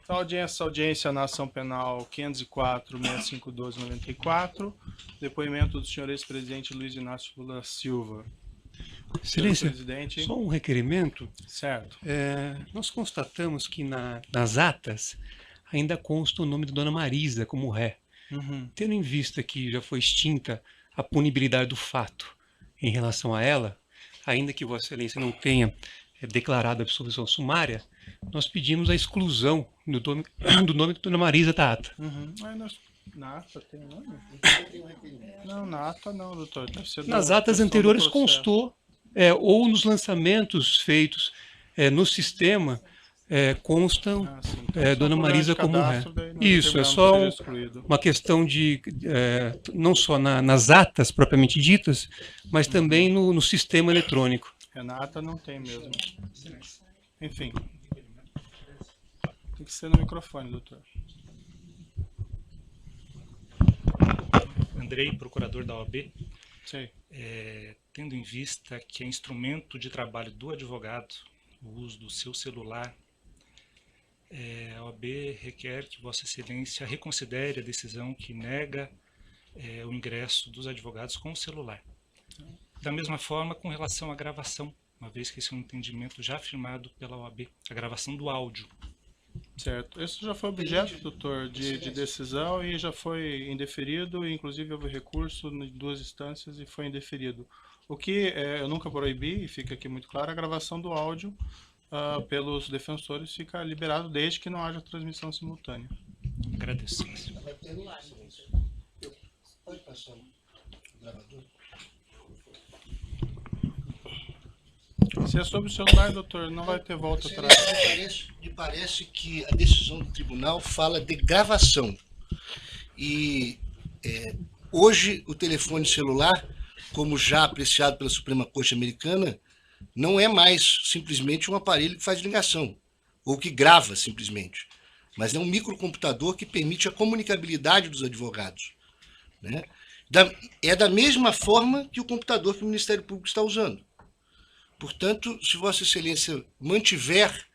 Então, audiência na ação penal 504-6512-94, depoimento do senhor ex-presidente Luiz Inácio Lula Silva. Excelência, Presidente. só um requerimento. Certo. Nós constatamos que nas atas ainda consta o nome da dona Marisa como ré. Tendo em vista que já foi extinta a punibilidade do fato em relação a ela, ainda que Vossa Excelência não tenha declarado a absolvição sumária, nós pedimos a exclusão do nome da dona Marisa da ata. Na ata tem nome? Não, na ata não, doutor. Deve ser nas atas anteriores constou, ou nos lançamentos feitos no sistema, constam dona Marisa como ré. Isso, é só uma questão de, não só nas atas propriamente ditas, mas também no sistema eletrônico. Na ata não tem mesmo. Enfim. Tem que ser no microfone, doutor. Andrei, procurador da OAB. Sim. Tendo em vista que é instrumento de trabalho do advogado o uso do seu celular, a OAB requer que Vossa Excelência reconsidere a decisão que nega o ingresso dos advogados com o celular. Da mesma forma, com relação à gravação, uma vez que esse é um entendimento já afirmado pela OAB, a gravação do áudio. Certo. Isso já foi objeto, doutor, de decisão e já foi indeferido, inclusive houve recurso em 2 instâncias e foi indeferido. O que eu nunca proibi, e fica aqui muito claro, a gravação do áudio pelos defensores fica liberado desde que não haja transmissão simultânea. Agradeço. Pode passar o gravador? Se é sobre o celular, doutor, não vai ter volta atrás. Me parece que a decisão do tribunal fala de gravação. E hoje o telefone celular, como já apreciado pela Suprema Corte Americana, não é mais simplesmente um aparelho que faz ligação, ou que grava simplesmente, mas é um microcomputador que permite a comunicabilidade dos advogados, né? É da mesma forma que o computador que o Ministério Público está usando. Portanto, se Vossa Excelência mantiver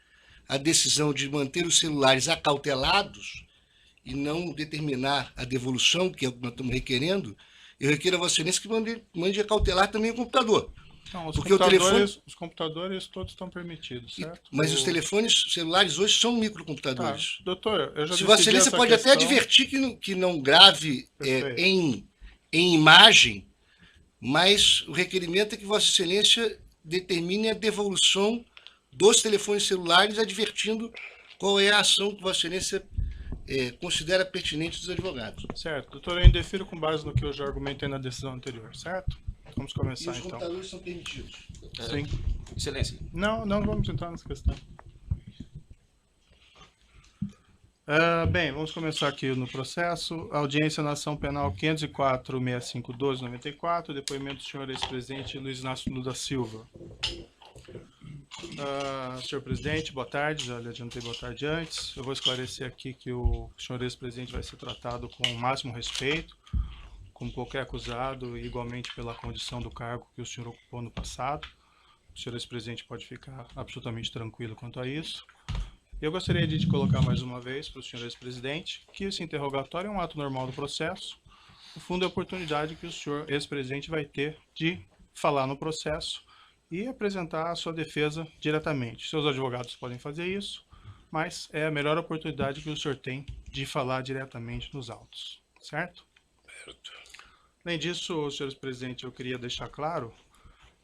a decisão de manter os celulares acautelados e não determinar a devolução, que é o que nós estamos requerendo, eu requeiro a Vossa Excelência que mande acautelar também o computador. Não, porque os computadores todos estão permitidos, certo? Mas os telefones celulares hoje são microcomputadores. Doutor, eu já Se Vossa Excelência pode até advertir que não grave em imagem, mas o requerimento é que Vossa Excelência determine a devolução dos telefones celulares, advertindo qual é a ação que Vossa Excelência considera pertinente dos advogados. Certo. Doutor, eu indefiro com base no que eu já argumentei na decisão anterior, certo? Vamos começar, então. E os computadores são permitidos? Sim. Excelência. Não vamos entrar nessa questão. Bem, vamos começar aqui no processo. Audiência na ação penal 504-6512-94, depoimento do senhor ex-presidente Luiz Inácio Lula Silva. Senhor presidente, boa tarde, já lhe adiantei boa tarde antes. Eu vou esclarecer aqui que o senhor ex-presidente vai ser tratado com o máximo respeito, como qualquer acusado, e igualmente pela condição do cargo que o senhor ocupou no passado. O senhor ex-presidente pode ficar absolutamente tranquilo quanto a isso. Eu gostaria de colocar mais uma vez para o senhor ex-presidente que esse interrogatório é um ato normal do processo. No fundo, é a oportunidade que o senhor ex-presidente vai ter de falar no processo e apresentar a sua defesa diretamente. Seus advogados podem fazer isso, mas é a melhor oportunidade que o senhor tem de falar diretamente nos autos, certo? Certo. Além disso, senhor ex-presidente, eu queria deixar claro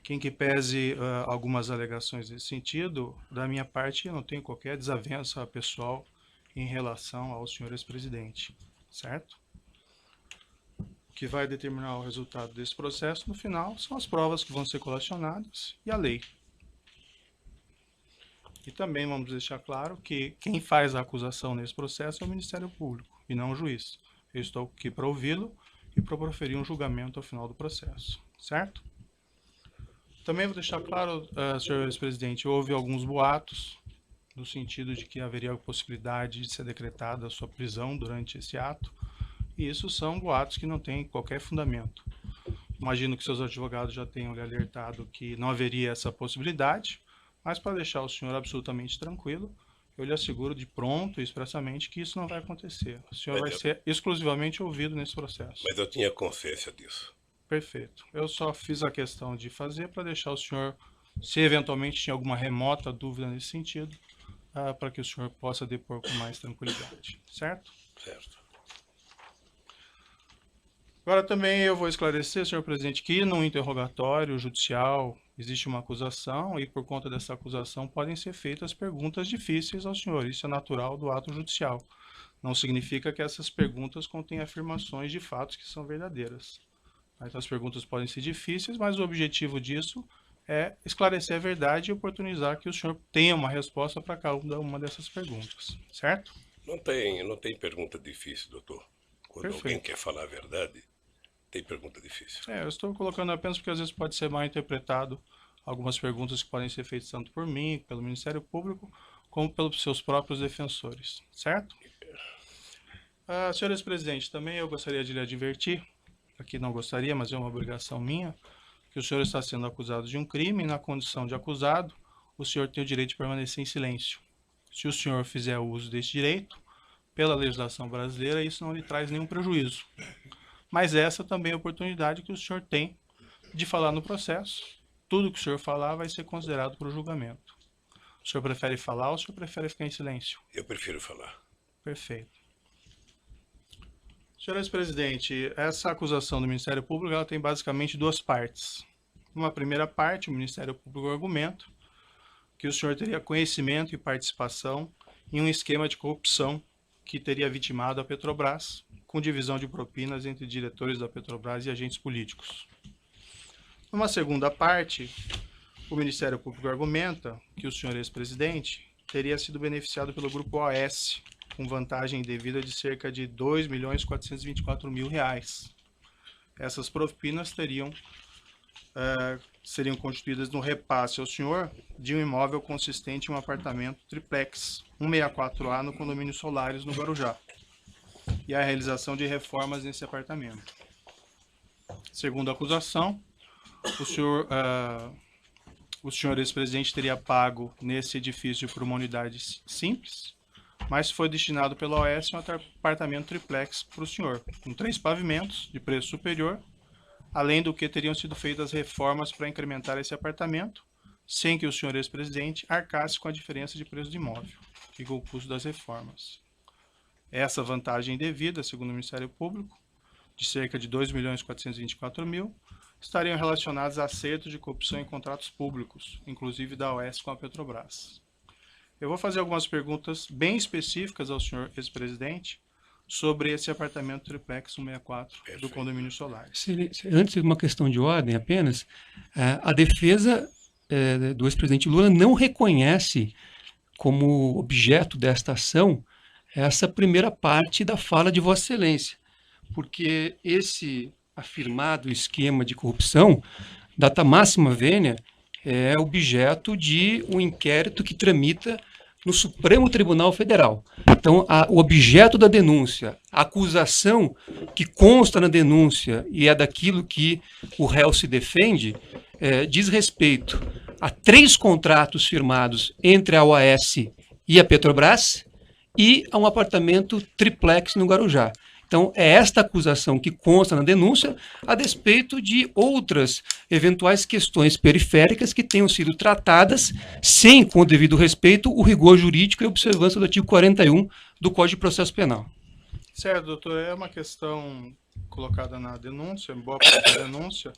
que, em que pese algumas alegações nesse sentido, da minha parte, eu não tenho qualquer desavença pessoal em relação ao senhor ex-presidente, certo? O que vai determinar o resultado desse processo, no final, são as provas que vão ser colacionadas e a lei. E também vamos deixar claro que quem faz a acusação nesse processo é o Ministério Público e não o juiz. Eu estou aqui para ouvi-lo e para proferir um julgamento ao final do processo, certo? Também vou deixar claro, senhor ex-presidente, houve alguns boatos no sentido de que haveria a possibilidade de ser decretada a sua prisão durante esse ato, e isso são boatos que não têm qualquer fundamento. Imagino que seus advogados já tenham lhe alertado que não haveria essa possibilidade, mas para deixar o senhor absolutamente tranquilo, eu lhe asseguro de pronto, expressamente, que isso não vai acontecer. O senhor vai ser exclusivamente ouvido nesse processo. Mas eu tinha consciência disso. Perfeito. Eu só fiz a questão de fazer para deixar o senhor, se eventualmente tinha alguma remota dúvida nesse sentido, para que o senhor possa depor com mais tranquilidade. Certo? Certo. Agora também eu vou esclarecer, senhor presidente, que no interrogatório judicial existe uma acusação e por conta dessa acusação podem ser feitas perguntas difíceis ao senhor. Isso é natural do ato judicial. Não significa que essas perguntas contêm afirmações de fatos que são verdadeiras. Então, as perguntas podem ser difíceis, mas o objetivo disso é esclarecer a verdade e oportunizar que o senhor tenha uma resposta para cada uma dessas perguntas, certo? Não tem pergunta difícil, doutor. Quando Perfeito. Alguém quer falar a verdade, tem pergunta difícil. Eu estou colocando apenas porque às vezes pode ser mal interpretado algumas perguntas que podem ser feitas tanto por mim, pelo Ministério Público, como pelos seus próprios defensores, certo? Senhores presidentes, também eu gostaria de lhe advertir, aqui não gostaria, mas é uma obrigação minha, que o senhor está sendo acusado de um crime e na condição de acusado, o senhor tem o direito de permanecer em silêncio. Se o senhor fizer uso desse direito, pela legislação brasileira, isso não lhe traz nenhum prejuízo. Mas essa também é a oportunidade que o senhor tem de falar no processo. Tudo que o senhor falar vai ser considerado para o julgamento. O senhor prefere falar ou o senhor prefere ficar em silêncio? Eu prefiro falar. Perfeito. Senhores presidente, essa acusação do Ministério Público ela tem basicamente duas partes. Uma primeira parte, o Ministério Público argumenta que o senhor teria conhecimento e participação em um esquema de corrupção que teria vitimado a Petrobras, com divisão de propinas entre diretores da Petrobras e agentes políticos. Numa segunda parte, o Ministério Público argumenta que o senhor ex-presidente teria sido beneficiado pelo Grupo OAS, com vantagem devida de cerca de R$ 2.424.000. Essas propinas seriam constituídas no repasse ao senhor de um imóvel consistente em um apartamento triplex 164A no condomínio Solares, no Guarujá, e a realização de reformas nesse apartamento. Segundo a acusação, o senhor ex-presidente teria pago nesse edifício por uma unidade simples, mas foi destinado pela OAS um apartamento triplex para o senhor, com 3 pavimentos de preço superior, além do que teriam sido feitas reformas para incrementar esse apartamento, sem que o senhor ex-presidente arcasse com a diferença de preço do imóvel e com o custo das reformas. Essa vantagem devida, segundo o Ministério Público, de cerca de R$ 2.424.000, estariam relacionadas a acertos de corrupção em contratos públicos, inclusive da OAS com a Petrobras. Eu vou fazer algumas perguntas bem específicas ao senhor ex-presidente sobre esse apartamento triplex 164 do condomínio Solares. Antes de uma questão de ordem apenas, a defesa do ex-presidente Lula não reconhece como objeto desta ação essa primeira parte da fala de Vossa Excelência, porque esse afirmado esquema de corrupção, data máxima vênia, é objeto de um inquérito que tramita no Supremo Tribunal Federal. Então, o objeto da denúncia, a acusação que consta na denúncia e é daquilo que o réu se defende, diz respeito a 3 contratos firmados entre a OAS e a Petrobras e a um apartamento triplex no Guarujá. Então, é esta acusação que consta na denúncia, a despeito de outras eventuais questões periféricas que tenham sido tratadas sem, com o devido respeito, o rigor jurídico e a observância do artigo 41 do Código de Processo Penal. Certo, doutor. É uma questão colocada na denúncia, em boa parte da denúncia,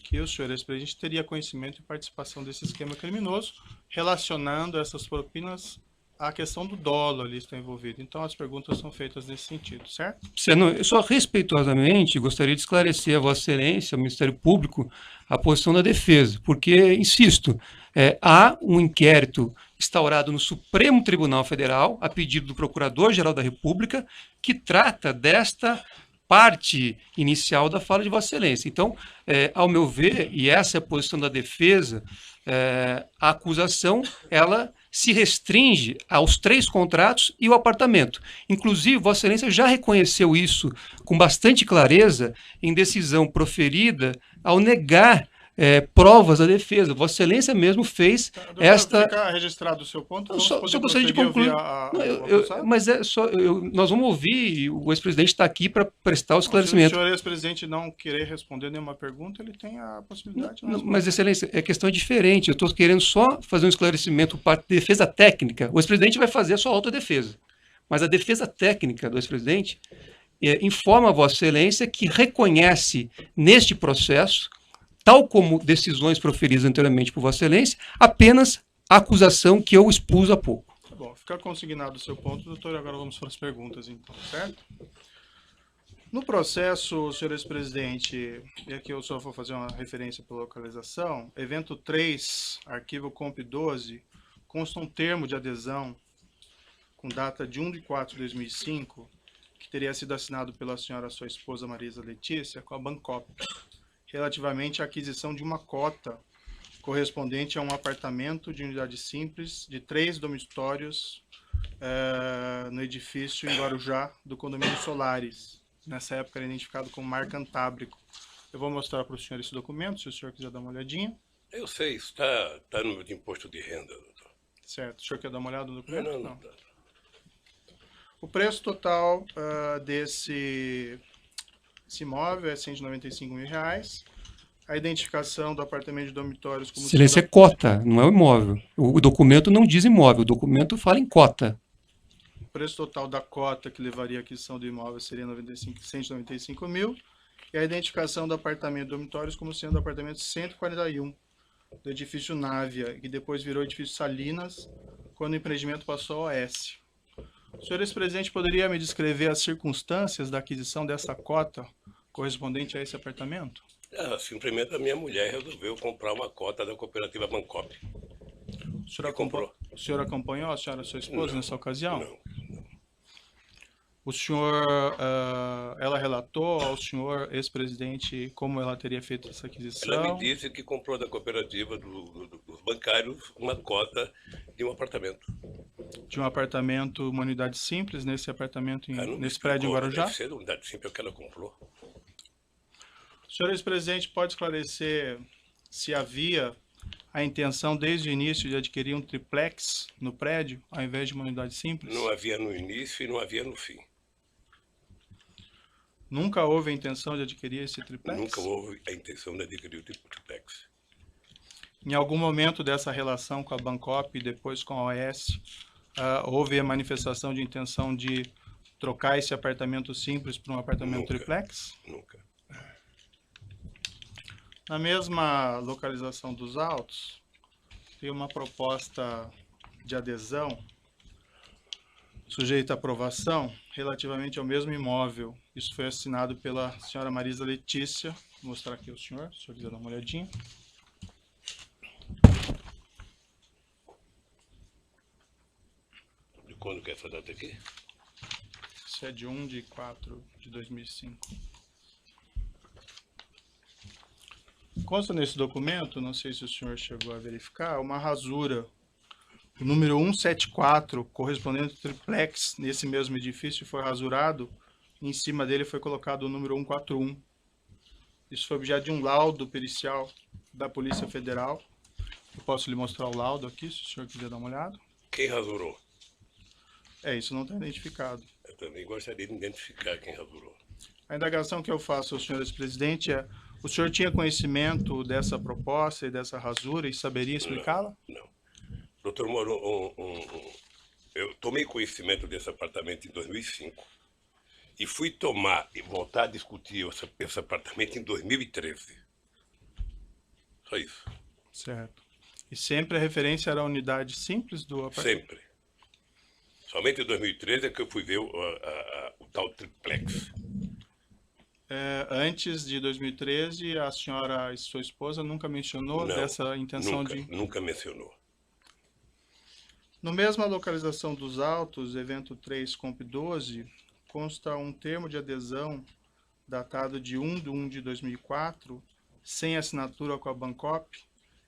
que o senhor ex-presidente teria conhecimento e participação desse esquema criminoso, relacionando essas propinas à questão do dolo ali está envolvido. Então, as perguntas são feitas nesse sentido, certo? Eu só respeitosamente gostaria de esclarecer a Vossa Excelência, ao Ministério Público, a posição da defesa, porque, insisto, há um inquérito instaurado no Supremo Tribunal Federal, a pedido do Procurador-Geral da República, que trata desta parte inicial da fala de Vossa Excelência. Então, ao meu ver, e essa é a posição da defesa, a acusação, ela se restringe aos 3 contratos e o apartamento. Inclusive, Vossa Excelência já reconheceu isso com bastante clareza em decisão proferida ao negar provas da defesa. Vossa Excelência mesmo fez esta... Fica registrado o seu ponto. Vamos Só poder gostaria de prosseguir concluir. o acusado? Mas nós vamos ouvir, o ex-presidente está aqui para prestar o Se o esclarecimento. senhor ex-presidente não querer responder nenhuma pergunta, ele tem a possibilidade de responder. Mas, Excelência, a questão é diferente. Eu estou querendo só fazer um esclarecimento para defesa técnica. O ex-presidente vai fazer a sua autodefesa. Mas a defesa técnica do ex-presidente informa a Vossa Excelência que reconhece neste processo, tal como decisões proferidas anteriormente por Vossa Excelência, apenas a acusação que eu expus há pouco. Tá bom, fica consignado o seu ponto, doutor. Agora vamos para as perguntas, então, certo? No processo, senhor ex-presidente, e aqui eu só vou fazer uma referência pela localização, evento 3, arquivo comp 12, consta um termo de adesão com data de 1/4/2005, que teria sido assinado pela senhora sua esposa Marisa Letícia com a Bancop, relativamente à aquisição de uma cota correspondente a um apartamento de unidade simples de 3 dormitórios no edifício em Guarujá do condomínio Solares. Nessa época era identificado como Mar Cantábrico. Eu vou mostrar para o senhor esse documento, se o senhor quiser dar uma olhadinha. Eu sei, está no meu imposto de renda, doutor. Certo. O senhor quer dar uma olhada no documento? Não. O preço total desse imóvel é R$ 195 mil. A identificação do apartamento de dormitórios como... Excelência, é cota, não é o imóvel. O documento não diz imóvel, o documento fala em cota. O preço total da cota que levaria à aquisição do imóvel seria 195 mil. E a identificação do apartamento de dormitórios como sendo o apartamento 141 do edifício Návia, que depois virou edifício Salinas, quando o empreendimento passou ao OS. O senhor ex-presidente poderia me descrever as circunstâncias da aquisição dessa cota correspondente a esse apartamento? Simplesmente a minha mulher resolveu comprar uma cota da cooperativa Bancop. O senhor acompanhou a senhora, sua esposa, Não, nessa ocasião? Não. O senhor, ela relatou ao senhor ex-presidente como ela teria feito essa aquisição? Ela me disse que comprou da cooperativa dos bancários uma cota de um apartamento. De um apartamento, uma unidade simples, nesse apartamento, nesse prédio em Guarujá? Deve ser a unidade simples que ela comprou. O senhor ex-presidente pode esclarecer se havia a intenção desde o início de adquirir um triplex no prédio, ao invés de uma unidade simples? Não havia no início e não havia no fim. Nunca houve a intenção de adquirir esse triplex? Nunca houve a intenção de adquirir o triplex. Em algum momento dessa relação com a Bancop e depois com a OS, houve a manifestação de intenção de trocar esse apartamento simples por um apartamento triplex? Nunca. Na mesma localização dos autos, tem uma proposta de adesão sujeita à aprovação relativamente ao mesmo imóvel. Isso foi assinado pela senhora Marisa Letícia. Vou mostrar aqui ao senhor, se o senhor quiser dar uma olhadinha. De quando que é essa data aqui? Isso é de 1/4/2005. Consta nesse documento, não sei se o senhor chegou a verificar, uma rasura. O número 174, correspondente ao triplex, nesse mesmo edifício, foi rasurado. E em cima dele foi colocado o número 141. Isso foi objeto de um laudo pericial da Polícia Federal. Eu posso lhe mostrar o laudo aqui, se o senhor quiser dar uma olhada. Quem rasurou? Isso não está identificado. Eu também gostaria de identificar quem rasurou. A indagação que eu faço ao senhor ex-presidente é: o senhor tinha conhecimento dessa proposta e dessa rasura e saberia explicá-la? Não. Doutor Moro, eu tomei conhecimento desse apartamento em 2005 e fui voltar a discutir esse apartamento em 2013. Só isso. Certo. E sempre a referência era a unidade simples do apartamento? Sempre. Somente em 2013 é que eu fui ver o tal triplex. Antes de 2013, a senhora e sua esposa nunca mencionou dessa intenção Nunca mencionou. No mesma localização dos autos, evento 3, comp 12, consta um termo de adesão datado de 1/1/2004, sem assinatura com a Bancop,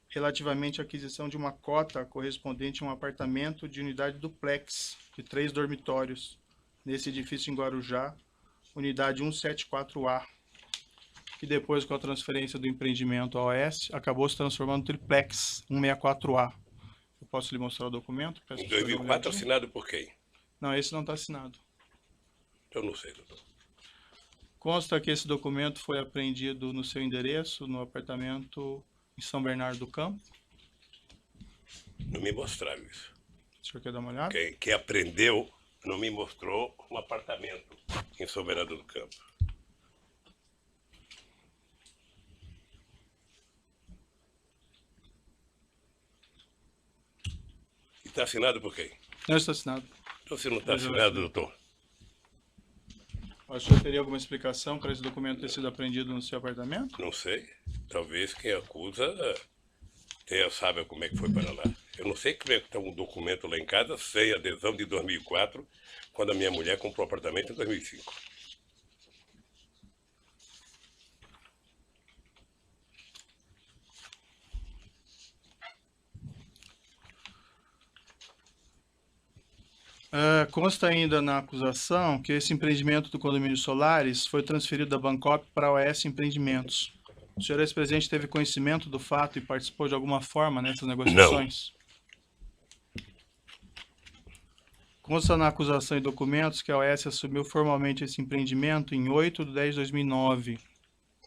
relativamente à aquisição de uma cota correspondente a um apartamento de unidade duplex, de 3 dormitórios, nesse edifício em Guarujá, unidade 174A. que depois, com a transferência do empreendimento ao OS, acabou se transformando no Triplex 164A. Eu posso lhe mostrar o documento? Peço Em que o senhor dê uma 2004, olhadinha. assinado por quem? Não, esse não está assinado. Eu não sei, doutor. Consta que esse documento foi apreendido no seu endereço, no apartamento em São Bernardo do Campo. Não me mostraram isso. O senhor quer dar uma olhada? Quem aprendeu não me mostrou um apartamento em São Bernardo do Campo. E está assinado por quem? Não está assinado. Então, se não está assinado, doutor, O senhor teria alguma explicação para esse documento ter sido apreendido no seu apartamento? não sei. Talvez quem acusa saiba como é que foi para lá. Eu não sei como é que está um documento lá em casa sem adesão de 2004, quando a minha mulher comprou o apartamento em 2005. Consta ainda na acusação que esse empreendimento do condomínio Solares foi transferido da Bancop para a OS Empreendimentos. O senhor ex-presidente teve conhecimento do fato e participou de alguma forma nessas negociações? Consta na acusação e documentos que a OS assumiu formalmente esse empreendimento em 8/10/2009.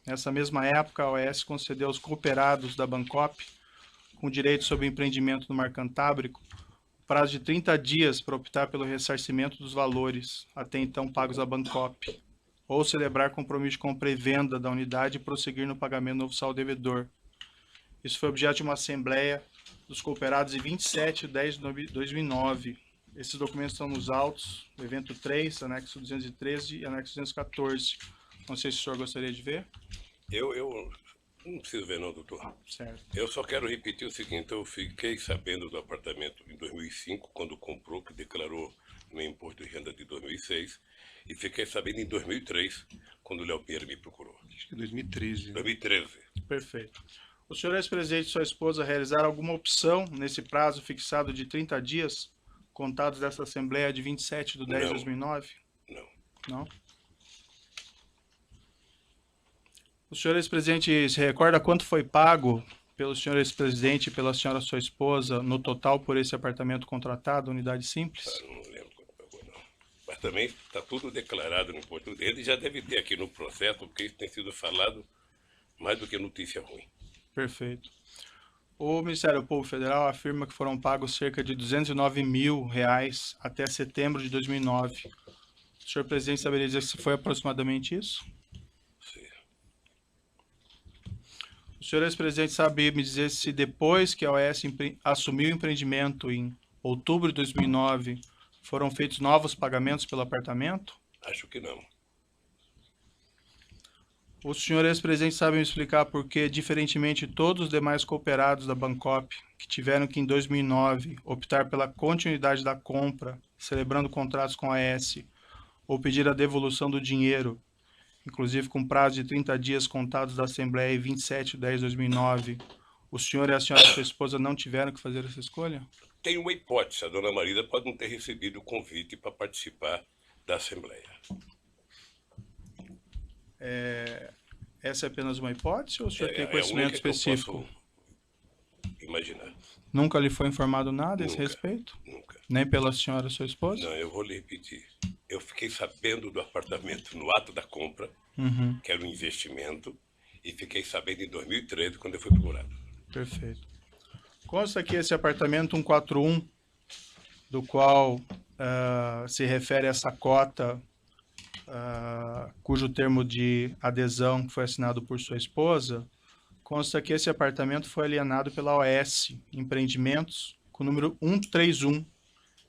Nessa mesma época, a OS concedeu aos cooperados da Bancop, com direito sobre o empreendimento no Mar Cantábrico, prazo de 30 dias para optar pelo ressarcimento dos valores até então pagos à Bancop, ou celebrar compromisso de compra e venda da unidade e prosseguir no pagamento do oficial devedor. Isso foi objeto de uma assembleia dos cooperados em 27/10/2009. Esses documentos estão nos autos, do evento 3, anexo 213 e anexo 214. Não sei se o senhor gostaria de ver. Eu não preciso ver não, doutor. Certo. Eu só quero repetir o seguinte, eu fiquei sabendo do apartamento em 2005, quando comprou, que declarou no imposto de renda de 2006, e fiquei sabendo em 2003, quando o Léo Pinheiro me procurou. Acho que é 2013. 2013. Perfeito. O senhor ex-presidente e sua esposa realizaram alguma opção nesse prazo fixado de 30 dias, contados dessa Assembleia de 27/10/2009? Não. Não? O senhor ex-presidente se recorda quanto foi pago pelo senhor ex-presidente e pela senhora sua esposa no total por esse apartamento contratado, unidade simples? Não lembro quanto pagou, não. Mas também está tudo declarado no imposto. Ele já deve ter aqui no processo, porque isso tem sido falado mais do que notícia ruim. Perfeito. O Ministério Público Federal afirma que foram pagos cerca de R$209 mil até setembro de 2009. O senhor presidente saberia dizer se foi aproximadamente isso? Sim. O senhor ex-presidente sabe me dizer se depois que a OS assumiu o empreendimento em outubro de 2009, foram feitos novos pagamentos pelo apartamento? Acho que não. O senhor ex-presidente sabe me explicar por que, diferentemente de todos os demais cooperados da Bancop, que tiveram que, em 2009, optar pela continuidade da compra, celebrando contratos com a AS, ou pedir a devolução do dinheiro, inclusive com prazo de 30 dias contados da Assembleia em 27/10/2009, o senhor e a senhora sua esposa não tiveram que fazer essa escolha? Tem uma hipótese, a dona Marisa pode não ter recebido o convite para participar da Assembleia. Essa é apenas uma hipótese ou o senhor tem a conhecimento única que eu específico? posso imaginar. Nunca lhe foi informado nada a esse Nunca. respeito? Nunca. Nem pela senhora sua esposa? Não, eu vou lhe repetir. Eu fiquei sabendo do apartamento no ato da compra, que era um investimento, e fiquei sabendo em 2013, quando eu fui procurado. Perfeito. Consta que esse apartamento 141, do qual se refere a essa cota, cujo termo de adesão foi assinado por sua esposa, consta que esse apartamento foi alienado pela OS Empreendimentos, com o número 131,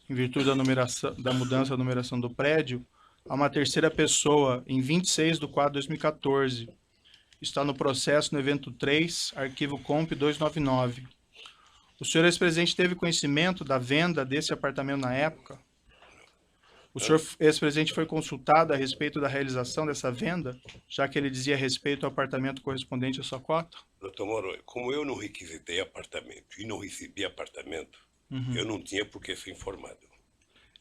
em virtude da mudança da numeração do prédio, a uma terceira pessoa, em 26/4/2014. Está no processo no evento 3, arquivo comp 299. O senhor ex-presidente teve conhecimento da venda desse apartamento na época? O senhor ex-presidente foi consultado a respeito da realização dessa venda, já que ele dizia respeito ao apartamento correspondente à sua cota? Doutor Moro, como eu não requisitei apartamento e não recebi apartamento, eu não tinha por que ser informado.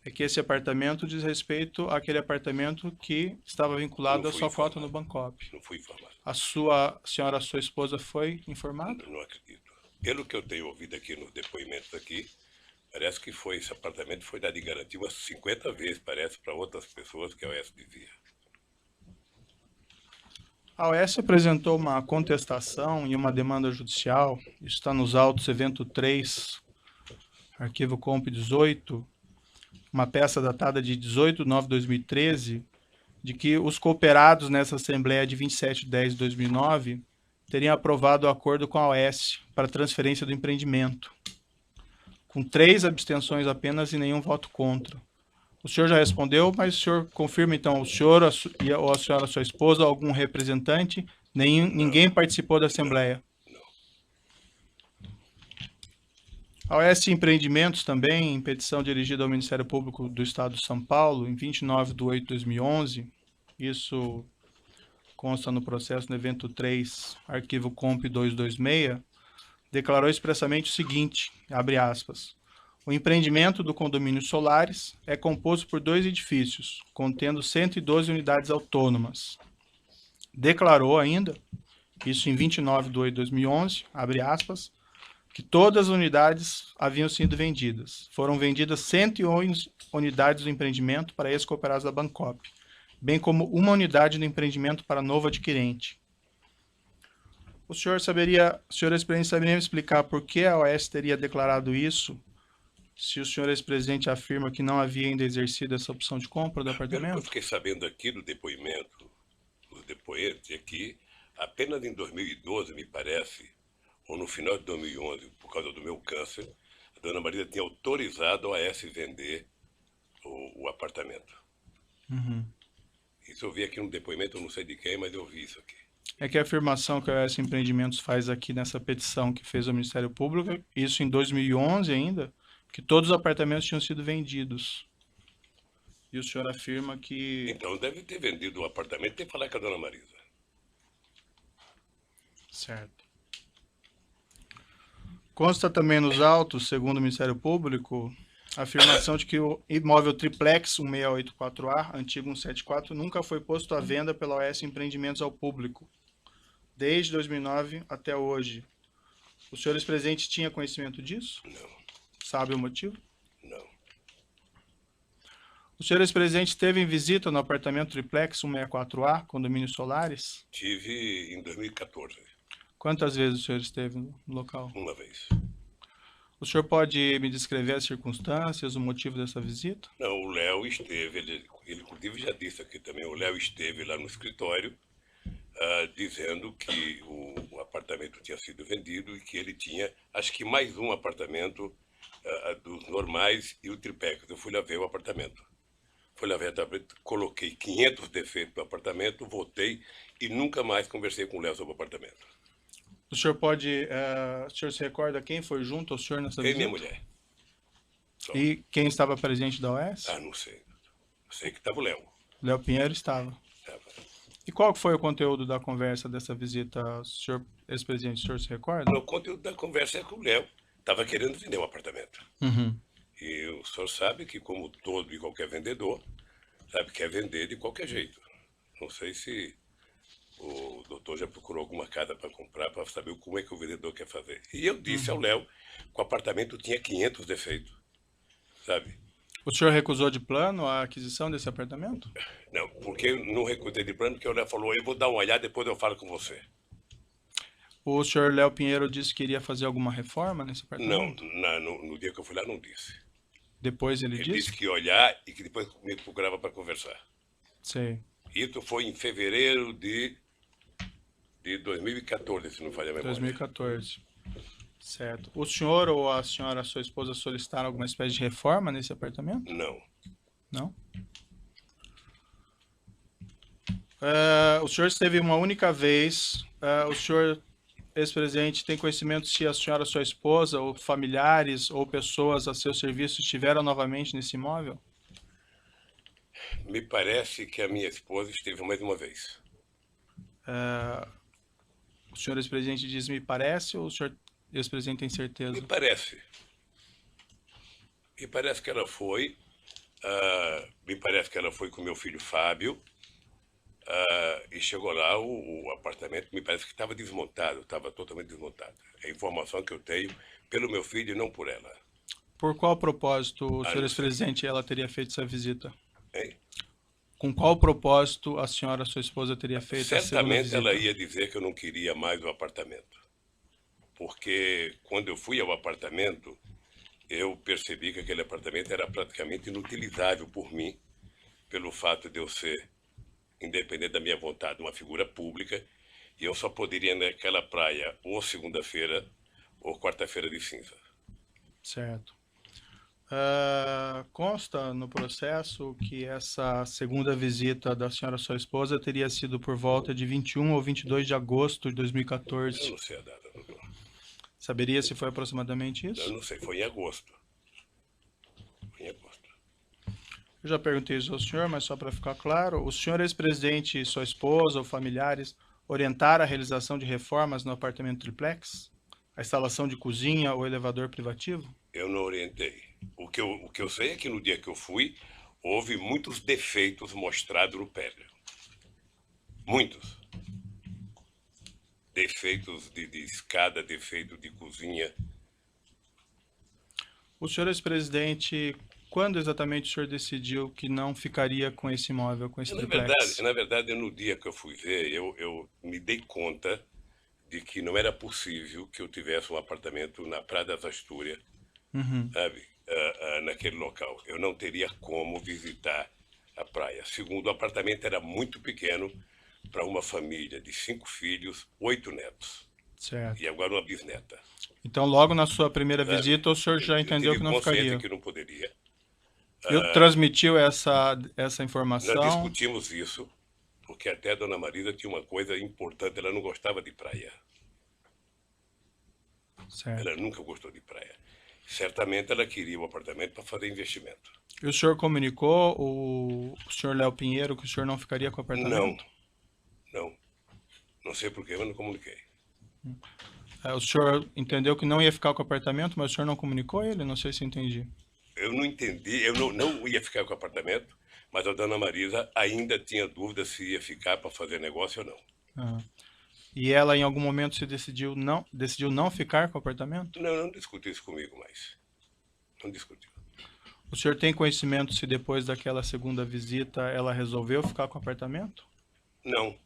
É que esse apartamento diz respeito àquele apartamento que estava vinculado Não à fui sua cota informado. no Bancop. Não fui informado. A senhora, sua esposa, foi informada? Não acredito. Pelo que eu tenho ouvido aqui nos depoimentos aqui, parece que esse apartamento foi dado em garantia umas 50 vezes, parece, para outras pessoas que a OAS dizia. A OAS apresentou uma contestação e uma demanda judicial, isso está nos autos evento 3, arquivo comp 18, uma peça datada de 18/9/2013, de que os cooperados nessa Assembleia de 27/10/2009 teriam aprovado o acordo com a OAS para transferência do empreendimento, com 3 abstenções apenas e nenhum voto contra. O senhor já respondeu, mas o senhor confirma então, o senhor ou a senhora, sua esposa, algum representante, ninguém participou da Assembleia? A OAS Empreendimentos também, em petição dirigida ao Ministério Público do Estado de São Paulo, em 29/8/2011, isso consta no processo no evento 3, arquivo comp 226, declarou expressamente o seguinte, abre aspas, o empreendimento do condomínio Solares é composto por 2 edifícios, contendo 112 unidades autônomas. Declarou ainda, isso em 29/8/2011, abre aspas, que todas as unidades haviam sido vendidas. Foram vendidas 111 unidades do empreendimento para ex-cooperados da Bancop, bem como uma unidade do empreendimento para novo adquirente. O senhor ex-presidente, saberia me explicar por que a OAS teria declarado isso, se o senhor ex-presidente afirma que não havia ainda exercido essa opção de compra do apartamento? Eu fiquei sabendo aqui do depoimento, dos depoentes aqui, apenas em 2012, me parece, ou no final de 2011, por causa do meu câncer, a dona Marisa tinha autorizado a OAS vender o apartamento. Uhum. Isso eu vi aqui no depoimento, eu não sei de quem, mas eu vi isso aqui. É que a afirmação que a OAS Empreendimentos faz aqui nessa petição que fez ao Ministério Público, isso em 2011 ainda, que todos os apartamentos tinham sido vendidos. E o senhor afirma que... Então deve ter vendido o apartamento e ter falado com a dona Marisa. Certo. Consta também nos autos, segundo o Ministério Público, a afirmação de que o imóvel triplex 1684A, antigo 174, nunca foi posto à venda pela OAS Empreendimentos ao público, desde 2009 até hoje. O senhor ex-presidente tinha conhecimento disso? Não. Sabe o motivo? Não. O senhor ex-presidente esteve em visita no apartamento triplex 164A, condomínio Solares? Tive em 2014, Quantas vezes o senhor esteve no local? uma vez. O senhor pode me descrever as circunstâncias, o motivo dessa visita? Não, o Léo esteve, ele inclusive já disse aqui também, o Léo esteve lá no escritório dizendo que o apartamento tinha sido vendido e que ele tinha, acho que mais um apartamento dos normais e o triplex. Eu fui lá ver o apartamento. Fui lá ver o apartamento, coloquei 500 defeitos no apartamento, votei e nunca mais conversei com o Léo sobre o apartamento. O senhor o senhor se recorda quem foi junto ao senhor nessa Tem visita? minha mulher. Só. E quem estava presente da OAS? Não sei. Eu sei que estava o Léo. Léo Pinheiro estava. E qual foi o conteúdo da conversa dessa visita, senhor ex-presidente? O senhor se recorda? O conteúdo da conversa é que o Léo estava querendo vender um apartamento. Uhum. E o senhor sabe que, como todo e qualquer vendedor, sabe, quer vender de qualquer jeito. Não sei se o doutor já procurou alguma casa para comprar, para saber como é que o vendedor quer fazer. E eu disse ao Léo que o apartamento tinha 500 defeitos, sabe? O senhor recusou de plano a aquisição desse apartamento? Não, porque eu não recusei de plano, porque o Léo falou, eu vou dar uma olhada, depois eu falo com você. O senhor Léo Pinheiro disse que iria fazer alguma reforma nesse Não, apartamento? no dia que eu fui lá, não disse. Depois ele Ele disse? disse que ia olhar e que depois me procurava para conversar. Sei. Isso foi em fevereiro de 2014, se não falha a memória. 2014. Certo. O senhor ou a senhora, sua esposa, solicitaram alguma espécie de reforma nesse apartamento? Não. Não? O senhor esteve uma única vez. O senhor, ex-presidente, tem conhecimento se a senhora, sua esposa, ou familiares, ou pessoas a seu serviço estiveram novamente nesse imóvel? Me parece que a minha esposa esteve mais uma vez. O senhor, ex-presidente, diz me parece, ou o senhor, ex-presidente, tem certeza? Me parece. Me parece que ela foi. Me parece que ela foi com meu filho Fábio. E chegou lá, o apartamento me parece que estava desmontado, estava totalmente desmontado. É a informação que eu tenho pelo meu filho e não por ela. Por qual propósito, senhor não sei. ex-presidente, ela teria feito essa visita? Hein? Com qual propósito a senhora, sua esposa, teria feito essa segunda Certamente visita? ela ia dizer que eu não queria mais o apartamento. Porque quando eu fui ao apartamento, eu percebi que aquele apartamento era praticamente inutilizável por mim, pelo fato de eu ser, independente da minha vontade, uma figura pública, e eu só poderia ir naquela praia ou segunda-feira ou quarta-feira de cinza. Certo. Consta no processo que essa segunda visita da senhora, sua esposa, teria sido por volta de 21 ou 22 de agosto de Eu 2014. não sei a data. Saberia se foi aproximadamente Eu isso? não sei, foi em agosto. Foi em agosto. Eu já perguntei isso ao senhor, mas só para ficar claro, o senhor ex-presidente, sua esposa ou familiares orientaram a realização de reformas no apartamento triplex? A instalação de cozinha ou elevador privativo? Eu não orientei. O que eu sei é que no dia que eu fui, houve muitos defeitos mostrados no prédio. Muitos. Defeitos de escada, defeito de cozinha. O senhor ex-presidente, quando exatamente o senhor decidiu que não ficaria com esse imóvel, com esse triplex? Na verdade, no dia que eu fui ver, eu me dei conta de que não era possível que eu tivesse um apartamento na Praia das Astúrias, sabe, naquele local. Eu não teria como visitar a praia. Segundo, o apartamento era muito pequeno para uma família de 5 filhos, 8 netos. Certo. E agora uma bisneta. Então, logo na sua primeira sabe? visita, o senhor já entendeu eu que não tive consciência ficaria. que não poderia. Eu transmitiu essa Nós informação. discutimos isso, porque até a dona Marisa tinha uma coisa importante, ela não gostava de praia. Certo. Ela nunca gostou de praia. Certamente ela queria o apartamento para fazer investimento. E o senhor comunicou o senhor Léo Pinheiro que o senhor não ficaria com o apartamento? Não. Não sei por que eu não comuniquei. O senhor entendeu que não ia ficar com o apartamento, mas o senhor não comunicou ele? Não sei se entendi. Eu não entendi, eu não ia ficar com o apartamento, mas a dona Marisa ainda tinha dúvida se ia ficar para fazer negócio ou não. Ah. E ela, em algum momento, decidiu não ficar com o apartamento? Não discutiu isso comigo mais. Não discutiu. O senhor tem conhecimento se depois daquela segunda visita ela resolveu ficar com o apartamento? Não.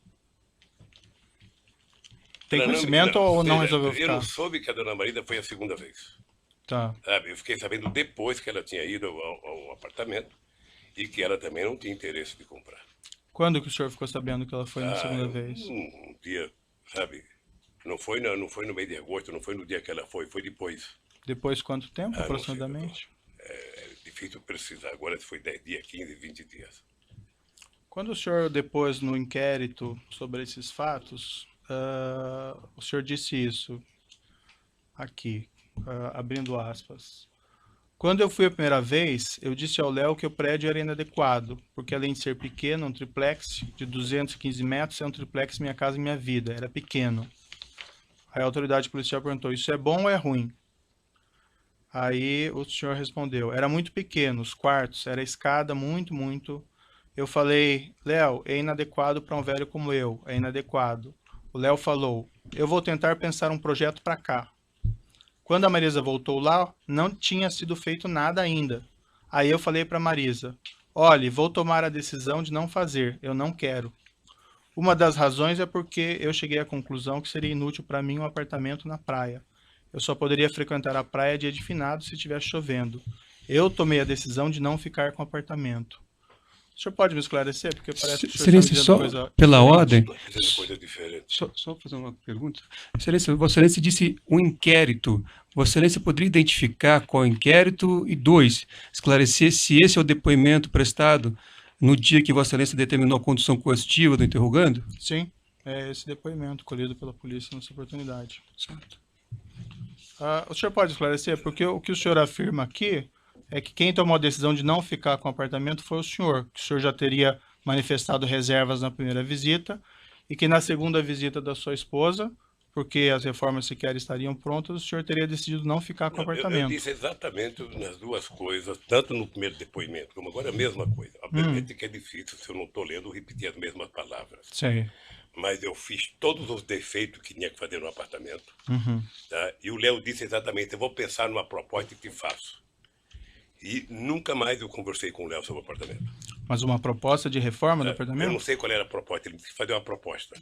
Tem Ela conhecimento ou não resolveu Eu ficar? não soube que a dona Marisa foi a segunda vez. Tá. Sabe? Eu fiquei sabendo depois que ela tinha ido ao apartamento e que ela também não tinha interesse de comprar. Quando que o senhor ficou sabendo que ela foi na segunda vez? Um dia, sabe? Não foi no mês de agosto, não foi no dia que ela foi depois. Depois de quanto tempo, Não sei, aproximadamente? É difícil precisar agora se foi 10 dias, 15, 20 dias. Quando o senhor depôs no inquérito sobre esses fatos, o senhor disse isso aqui, abrindo aspas. Quando eu fui a primeira vez, eu disse ao Léo que o prédio era inadequado, porque além de ser pequeno, um triplex de 215 metros é um triplex Minha Casa Minha Vida, era pequeno. Aí a autoridade policial perguntou, isso é bom ou é ruim? Aí o senhor respondeu, era muito pequeno, os quartos, era escada muito. Eu falei, Léo, é inadequado para um velho como eu, é inadequado. O Léo falou, eu vou tentar pensar um projeto para cá. Quando a Marisa voltou lá, não tinha sido feito nada ainda. Aí eu falei para a Marisa, olhe, vou tomar a decisão de não fazer, eu não quero. Uma das razões é porque eu cheguei à conclusão que seria inútil para mim um apartamento na praia. Eu só poderia frequentar a praia dia de finado se estivesse chovendo. Eu tomei a decisão de não ficar com o apartamento. O senhor pode me esclarecer? Porque parece que o senhor está dizendo coisa pela diferente. ordem, Fazendo coisa diferente. só fazer uma pergunta. Excelência, Vossa Excelência disse um inquérito. Vossa Excelência poderia identificar qual inquérito? E 2, esclarecer se esse é o depoimento prestado no dia que Vossa Excelência determinou a condução coercitiva do interrogando? Sim, é esse depoimento colhido pela polícia nessa oportunidade. Certo. O senhor pode esclarecer? Porque o que o senhor afirma aqui é que quem tomou a decisão de não ficar com o apartamento foi o senhor, que o senhor já teria manifestado reservas na primeira visita e que na segunda visita da sua esposa, porque as reformas sequer estariam prontas, o senhor teria decidido não ficar com o Eu apartamento. disse exatamente nas duas coisas, tanto no primeiro depoimento como agora a mesma coisa. Obviamente que é difícil, se eu não estou lendo, repetir as mesmas palavras. Sei. Mas eu fiz todos os defeitos que tinha que fazer no apartamento. Uhum. Tá? E o Léo disse exatamente, eu vou pensar numa proposta e te faço. E nunca mais eu conversei com o Léo sobre o apartamento. Mas uma proposta de reforma do Eu apartamento? não sei qual era a proposta, ele disse que fazer uma proposta.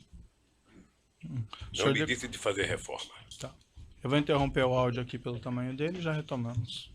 O Não senhor me disse de fazer reforma. Tá. Eu vou interromper o áudio aqui pelo tamanho dele e já retomamos.